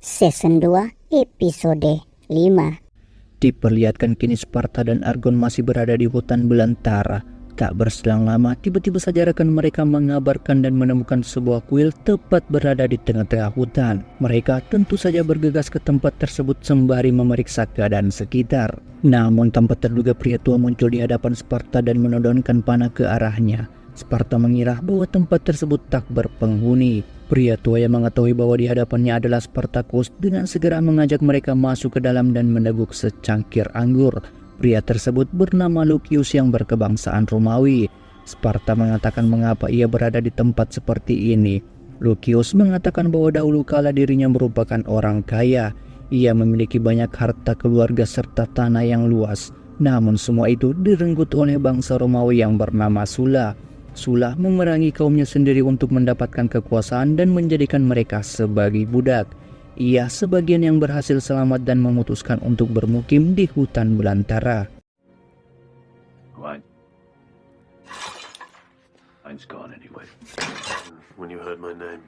Season 2 Episode 5. Diperlihatkan kini Sparta dan Argon masih berada di hutan belantara. Tak berselang lama, tiba-tiba saja rekan mereka mengabarkan dan menemukan sebuah kuil tepat berada di tengah-tengah hutan. Mereka tentu saja bergegas ke tempat tersebut sembari memeriksa keadaan sekitar. Namun tanpa terduga pria tua muncul di hadapan Sparta dan menodongkan panah ke arahnya. Sparta mengira bahwa tempat tersebut tak berpenghuni. Pria tua yang mengetahui bahwa di hadapannya adalah Spartacus dengan segera mengajak mereka masuk ke dalam dan meneguk secangkir anggur. Pria tersebut bernama Lucius yang berkebangsaan Romawi. Sparta mengatakan mengapa ia berada di tempat seperti ini. Lucius mengatakan bahwa dahulu kala dirinya merupakan orang kaya. Ia memiliki banyak harta keluarga serta tanah yang luas. Namun semua itu direnggut oleh bangsa Romawi yang bernama Sulla. Sulla memerangi kaumnya sendiri untuk mendapatkan kekuasaan dan menjadikan mereka sebagai budak. Ia sebagian yang berhasil selamat dan memutuskan untuk bermukim di hutan belantara. Mine's gone anyway. When you heard my name,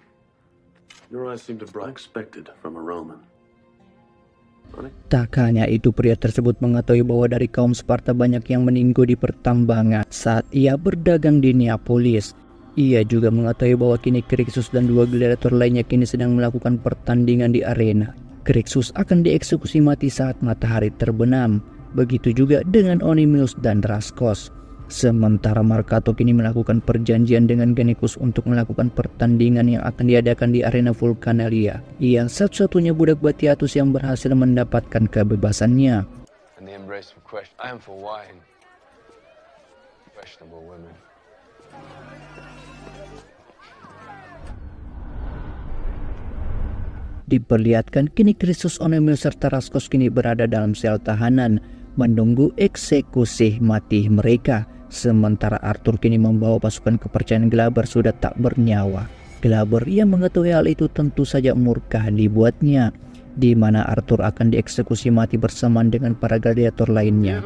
your eyes seemed to bright expected from a Roman. Tak hanya itu, pria tersebut mengetahui bahwa dari kaum Sparta banyak yang meninggal di pertambangan saat ia berdagang di Neapolis. Ia juga mengetahui bahwa kini Crixus dan dua gladiator lainnya kini sedang melakukan pertandingan di arena. Crixus akan dieksekusi mati saat matahari terbenam. Begitu juga dengan Onimius dan Raskos. Sementara Marcato kini melakukan perjanjian dengan Gannicus untuk melakukan pertandingan yang akan diadakan di arena Vulcanalia. Ia satu-satunya budak Batiatus yang berhasil mendapatkan kebebasannya. Diperlihatkan kini Crixus, Onimius serta Raskos kini berada dalam sel tahanan menunggu eksekusi mati mereka. Sementara Arthur kini membawa pasukan kepercayaan Glaber sudah tak bernyawa. Glaber yang mengetahui hal itu tentu saja murka dibuatnya, di mana Arthur akan dieksekusi mati bersamaan dengan para gladiator lainnya.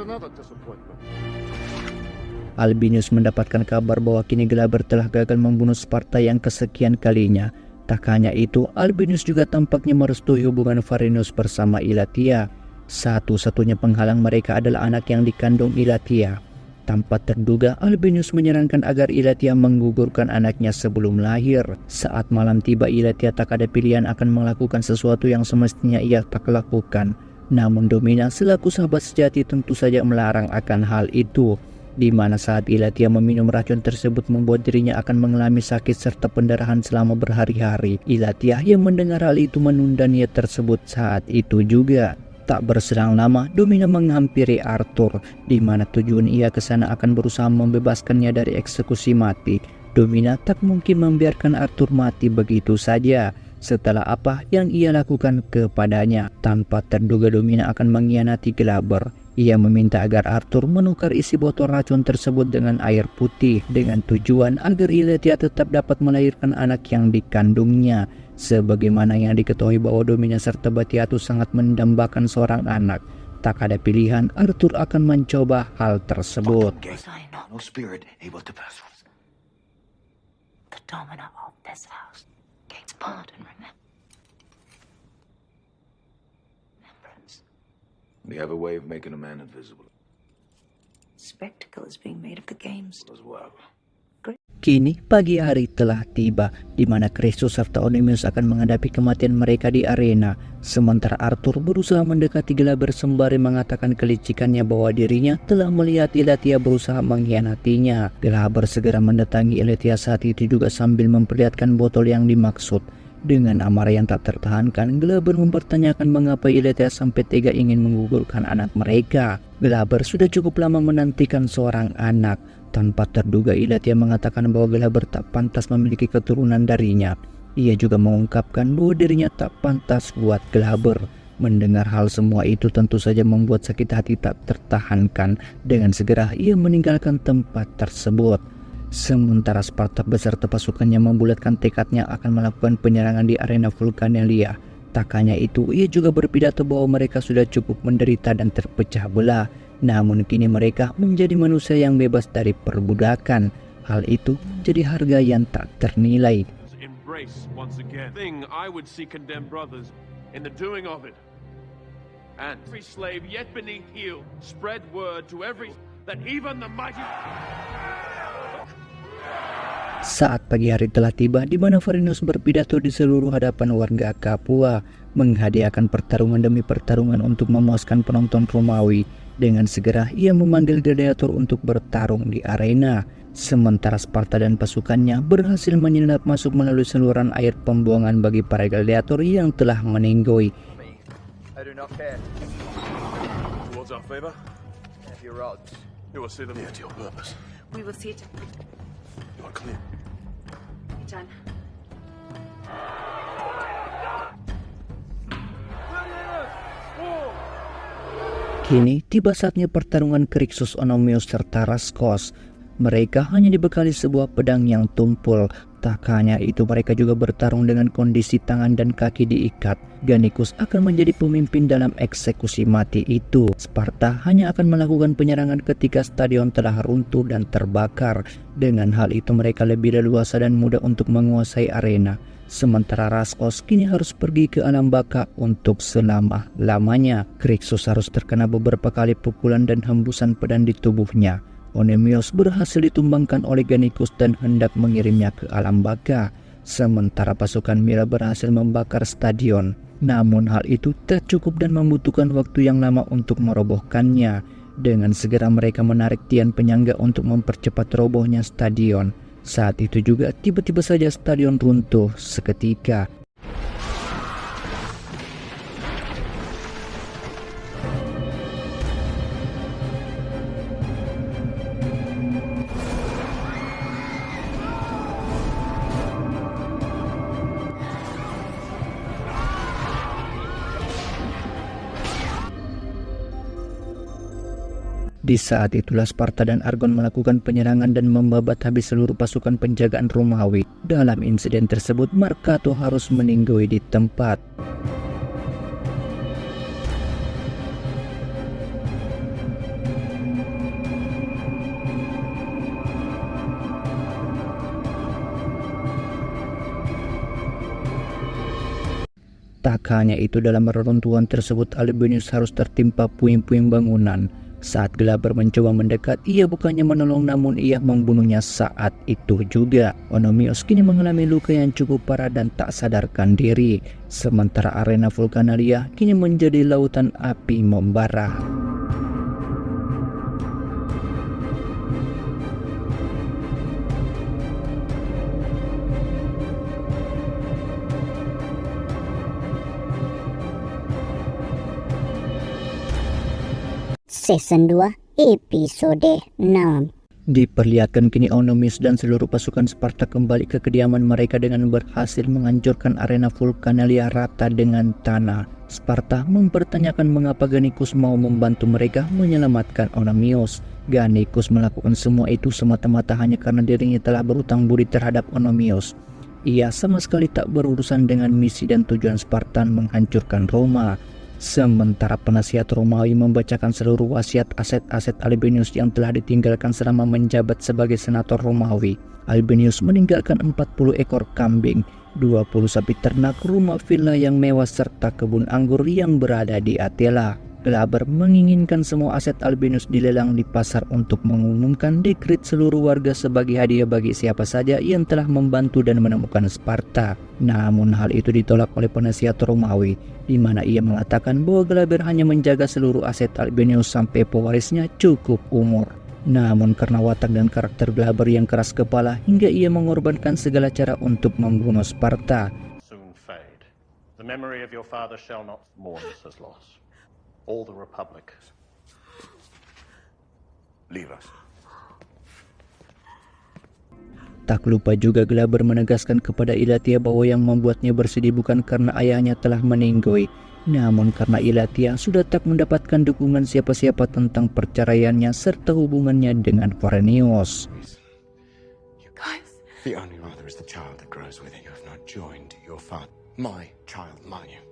Albinus mendapatkan kabar bahwa kini Glaber telah gagal membunuh Sparta yang kesekian kalinya. Tak hanya itu, Albinus juga tampaknya merestui hubungan Varinus bersama Ilatia. Satu-satunya penghalang mereka adalah anak yang dikandung Ilatia. Tanpa terduga, Albinus menyarankan agar Ilatia menggugurkan anaknya sebelum lahir. Saat malam tiba, Ilatia tak ada pilihan akan melakukan sesuatu yang semestinya ia tak lakukan. Namun Domina selaku sahabat sejati tentu saja melarang akan hal itu, di mana saat Ilatia meminum racun tersebut membuat dirinya akan mengalami sakit serta pendarahan selama berhari-hari. Ilatia yang mendengar hal itu menunda niat tersebut saat itu juga. Tak berselang lama, Domina menghampiri Arthur, di mana tujuan ia ke sana akan berusaha membebaskannya dari eksekusi mati. Domina tak mungkin membiarkan Arthur mati begitu saja. Setelah apa yang ia lakukan kepadanya, tanpa terduga Domina akan mengkhianati Glaber. Ia meminta agar Arthur menukar isi botol racun tersebut dengan air putih, dengan tujuan agar Ilatia tetap dapat melahirkan anak yang dikandungnya. Sebagaimana yang diketahui bahwa Domina serta Batiatus sangat mendambakan seorang anak, tak ada pilihan Arthur akan mencoba hal tersebut. We have a way of making a man invisible. Spectacle is being made of the games. As well. Kini pagi hari telah tiba, di mana Crixus serta Onimius akan menghadapi kematian mereka di arena. Sementara Arthur berusaha mendekati Glaber sembari mengatakan kelicikannya bahwa dirinya telah melihat Ilatia berusaha mengkhianatinya. Glaber segera mendatangi Ilatia saat itu juga sambil memperlihatkan botol yang dimaksud. Dengan amarah yang tak tertahankan, Glaber mempertanyakan mengapa Ilatia sampai tega ingin menggugurkan anak mereka. Glaber sudah cukup lama menantikan seorang anak. Tanpa terduga, Ilatia mengatakan bahwa Glaber tak pantas memiliki keturunan darinya. Ia juga mengungkapkan bahwa dirinya tak pantas buat Glaber. Mendengar hal semua itu tentu saja membuat sakit hati tak tertahankan. Dengan segera ia meninggalkan tempat tersebut. Sementara Sparta beserta pasukannya membulatkan tekadnya akan melakukan penyerangan di arena Vulcanalia. Tak hanya itu, ia juga berpidato bahwa mereka sudah cukup menderita dan terpecah belah. Namun kini mereka menjadi manusia yang bebas dari perbudakan. Hal itu menjadi harga yang tak ternilai. in the doing of it. And every slave yet beneath heel, spread word to every that even the mighty... Saat pagi hari telah tiba di mana Varinus berpidato di seluruh hadapan warga Capua, menghadiahkan pertarungan demi pertarungan untuk memuaskan penonton Romawi. Dengan segera ia memanggil gladiator untuk bertarung di arena. Sementara Sparta dan pasukannya berhasil menyelinap masuk melalui saluran air pembuangan bagi para gladiator yang telah meninggoy. I do not care Towards our favor, if your odds. you will see them near to your purpose. We will see it. You are clear. Done. Kini tiba saatnya pertarungan Crixus Onomius serta Raskos. Mereka hanya dibekali sebuah pedang yang tumpul. Tak hanya itu, mereka juga bertarung dengan kondisi tangan dan kaki diikat. Gannicus akan menjadi pemimpin dalam eksekusi mati itu. Sparta hanya akan melakukan penyerangan ketika stadion telah runtuh dan terbakar. Dengan hal itu mereka lebih leluasa dan mudah untuk menguasai arena. Sementara Raskos kini harus pergi ke alam baka untuk selama-lamanya. Crixus harus terkena beberapa kali pukulan dan hembusan pedang di tubuhnya. Onomius berhasil ditumbangkan oleh Gannicus dan hendak mengirimnya ke alam baka. Sementara pasukan Mira berhasil membakar stadion. Namun hal itu tak cukup dan membutuhkan waktu yang lama untuk merobohkannya. Dengan segera mereka menarik tiang penyangga untuk mempercepat robohnya stadion. Saat itu juga tiba-tiba saja stadion runtuh seketika. Di saat itulah Sparta dan Argon melakukan penyerangan dan membabat habis seluruh pasukan penjagaan Romawi. Dalam insiden tersebut, Marcato harus meninggoy di tempat. Tak hanya itu, dalam reruntuhan tersebut Albinus harus tertimpa puing-puing bangunan. Saat Glaber mencoba mendekat, ia bukannya menolong namun ia membunuhnya saat itu juga. Onomius kini mengalami luka yang cukup parah dan tak sadarkan diri. Sementara arena Vulcanalia kini menjadi lautan api membara. Season 2 episode 6. Diperlihatkan kini Onomius dan seluruh pasukan Sparta kembali ke kediaman mereka dengan berhasil menghancurkan arena Vulcanalia rata dengan tanah. Sparta mempertanyakan mengapa Gannicus mau membantu mereka menyelamatkan Onomius. Gannicus melakukan semua itu semata-mata hanya karena dirinya telah berutang budi terhadap Onomius. Ia sama sekali tak berurusan dengan misi dan tujuan Spartan menghancurkan Roma. Sementara penasihat Romawi membacakan seluruh wasiat aset-aset Albinus yang telah ditinggalkan selama menjabat sebagai senator Romawi. Albinus meninggalkan 40 ekor kambing, 20 sapi ternak, rumah villa yang mewah serta kebun anggur yang berada di Atella. Glaber menginginkan semua aset Albinus dilelang di pasar untuk mengumumkan dekret seluruh warga sebagai hadiah bagi siapa saja yang telah membantu dan menemukan Sparta. Namun hal itu ditolak oleh penasihat Romawi, di mana ia mengatakan bahwa Glaber hanya menjaga seluruh aset Albinus sampai pewarisnya cukup umur. Namun karena watak dan karakter Glaber yang keras kepala hingga ia mengorbankan segala cara untuk membunuh Sparta. Soon fade. The memory of your father shall not mourn us as lost. All the Republic. Leave us. Tak lupa juga Glaber menegaskan kepada Ilatia bahwa yang membuatnya bersedih bukan karena ayahnya telah meninggoy, namun karena Ilatia sudah tak mendapatkan dukungan siapa-siapa tentang perceraiannya serta hubungannya dengan Varenius. You guys. The only mother is the child that grows within you. Have not joined your father. My child, mind you.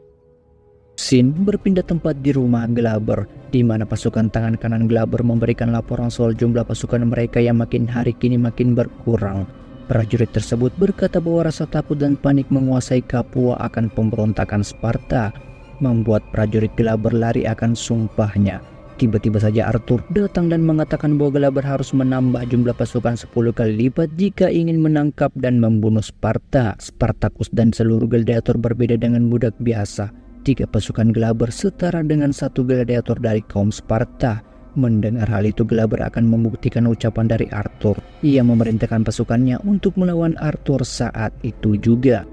Scene berpindah tempat di rumah Glaber, di mana pasukan tangan kanan Glaber memberikan laporan soal jumlah pasukan mereka yang makin hari kini makin berkurang. Prajurit tersebut berkata bahwa rasa takut dan panik menguasai Capua akan pemberontakan Sparta. membuat prajurit Glaber lari akan sumpahnya. Tiba-tiba saja Arthur datang dan mengatakan bahwa Glaber harus menambah jumlah pasukan 10 kali lipat jika ingin menangkap dan membunuh Sparta. Spartacus dan seluruh gladiator berbeda dengan budak biasa. 3 pasukan Glaber setara dengan 1 gladiator dari kaum Sparta. Mendengar hal itu, Glaber akan membuktikan ucapan dari Arthur. Ia memerintahkan pasukannya untuk melawan Arthur saat itu juga.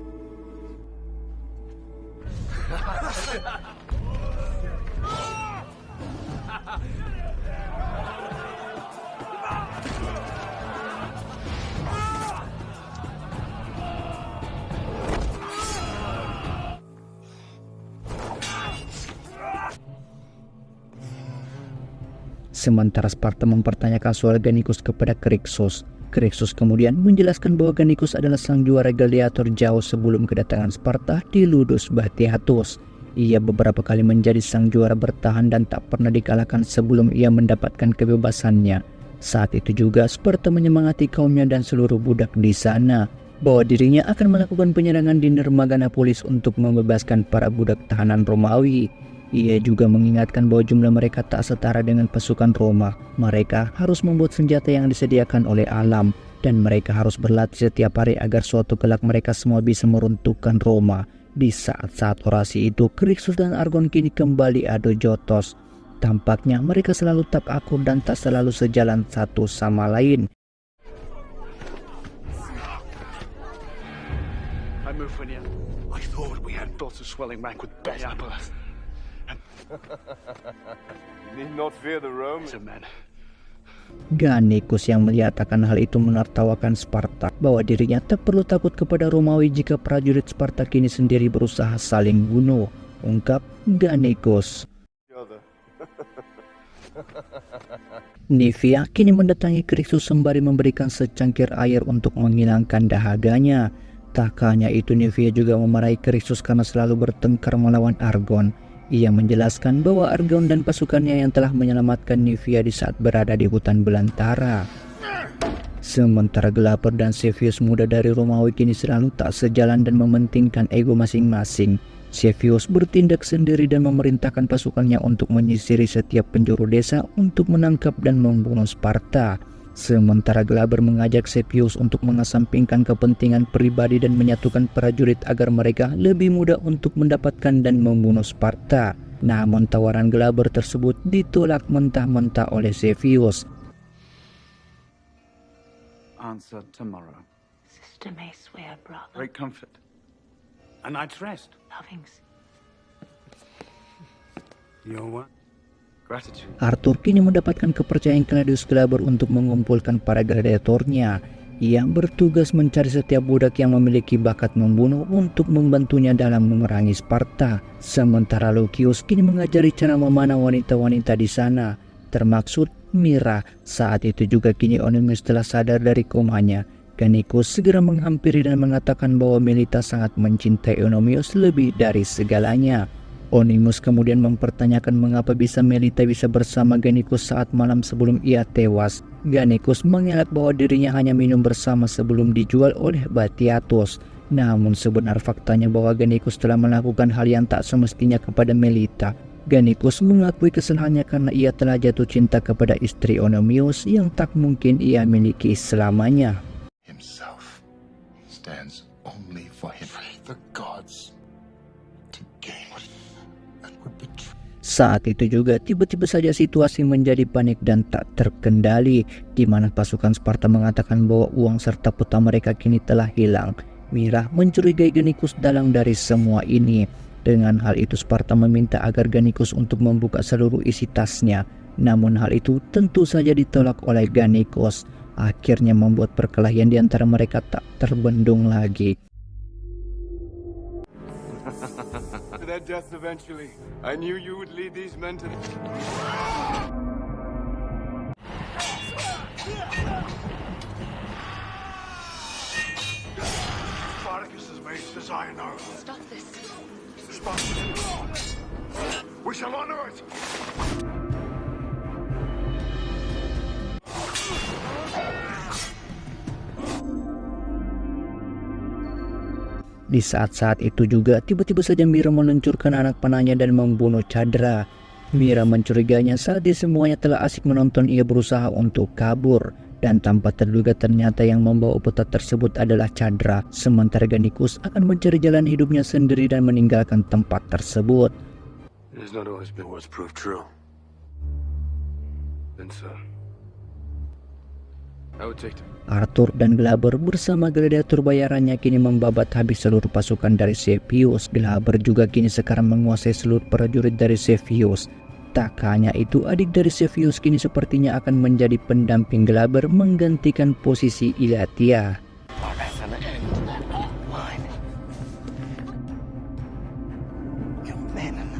Sementara Sparta mempertanyakan soal Gannicus kepada Crixus. Crixus kemudian menjelaskan bahwa Gannicus adalah sang juara gladiator jauh sebelum kedatangan Sparta di Ludus Batiatus. Ia beberapa kali menjadi sang juara bertahan dan tak pernah dikalahkan sebelum ia mendapatkan kebebasannya. Saat itu juga Sparta menyemangati kaumnya dan seluruh budak di sana bahwa dirinya akan melakukan penyerangan di Dermaganapolis untuk membebaskan para budak tahanan Romawi. Ia juga mengingatkan bahwa jumlah mereka tak setara dengan pasukan Roma. Mereka harus membuat senjata yang disediakan oleh alam, dan mereka harus berlatih setiap hari agar suatu kelak mereka semua bisa meruntuhkan Roma. Di saat-saat orasi itu, Crixus dan Argon kini kembali adu jotos. Tampaknya mereka selalu tak akur dan tak selalu sejalan satu sama lain. I move when I thought we had built a swelling rank with Beapa. You need not fear the Romans. Man. Gannicus yang melihat akan hal itu menertawakan Sparta bahwa dirinya tak perlu takut kepada Romawi jika prajurit Sparta kini sendiri berusaha saling bunuh, ungkap Gannicus. Nivea kini mendatangi Crixus sembari memberikan secangkir air untuk menghilangkan dahaganya. Tak hanya itu, Nivea juga memarahi Crixus karena selalu bertengkar melawan Argon. Ia menjelaskan bahwa Argon dan pasukannya yang telah menyelamatkan Nivea di saat berada di hutan belantara. Sementara Glaber dan Sevius muda dari Romawi kini selalu tak sejalan dan mementingkan ego masing-masing. Sevius bertindak sendiri dan memerintahkan pasukannya untuk menyisiri setiap penjuru desa untuk menangkap dan membunuh Sparta. Sementara Glaber mengajak Sevius untuk mengesampingkan kepentingan pribadi dan menyatukan prajurit agar mereka lebih mudah untuk mendapatkan dan membunuh Sparta. Namun tawaran Glaber tersebut ditolak mentah-mentah oleh Sevius. Answer tomorrow. Sister may swear, brother. Great comfort. A night's rest. Lovings. Your what? Gratitude. Arthur kini mendapatkan kepercayaan Claudius Glaber untuk mengumpulkan para gladiatornya. Ia bertugas mencari setiap budak yang memiliki bakat membunuh untuk membantunya dalam memerangi Sparta. Sementara Lucius kini mengajari cara memanah wanita-wanita di sana, termaksud Mira. Saat itu juga kini Onimus telah sadar dari komanya. Gannicus segera menghampiri dan mengatakan bahwa Melita sangat mencintai Onimus lebih dari segalanya. Onimus kemudian mempertanyakan mengapa bisa Melita bisa bersama Gannicus saat malam sebelum ia tewas. Gannicus mengelak bahwa dirinya hanya minum bersama sebelum dijual oleh Batiatus. Namun sebenar faktanya bahwa Gannicus telah melakukan hal yang tak semestinya kepada Melita. Gannicus mengakui kesalahannya karena ia telah jatuh cinta kepada istri Onimus yang tak mungkin ia miliki selamanya. Himself stands only for him. The gods to gain. Saat itu juga tiba-tiba saja situasi menjadi panik dan tak terkendali, di mana pasukan Sparta mengatakan bahwa uang serta peta mereka kini telah hilang. Mira mencurigai Gannicus dalang dari semua ini. Dengan hal itu Sparta meminta agar Gannicus untuk membuka seluruh isi tasnya. Namun hal itu tentu saja ditolak oleh Gannicus. Akhirnya membuat perkelahian di antara mereka tak terbendung lagi. Their death eventually. I knew you would lead these men to... Spartacus has made his iron arrow. Stop this. Spartacus. We shall honor it. Di saat-saat itu juga tiba-tiba saja Mira meluncurkan anak panahnya dan membunuh Chandra. Mira mencurigainya saat dia semuanya telah asik menonton ia berusaha untuk kabur. Dan tanpa terduga ternyata yang membawa peta tersebut adalah Chandra. Sementara Gannicus akan mencari jalan hidupnya sendiri dan meninggalkan tempat tersebut. It has not always been what's proved true. Then so. I would take them. Arthur dan Glaber bersama gladiator bayarannya kini membabat habis seluruh pasukan dari Cepheus. Glaber juga kini sekarang menguasai seluruh prajurit dari Cepheus. Tak hanya itu, adik dari Cepheus kini sepertinya akan menjadi pendamping Glaber menggantikan posisi Ilatia.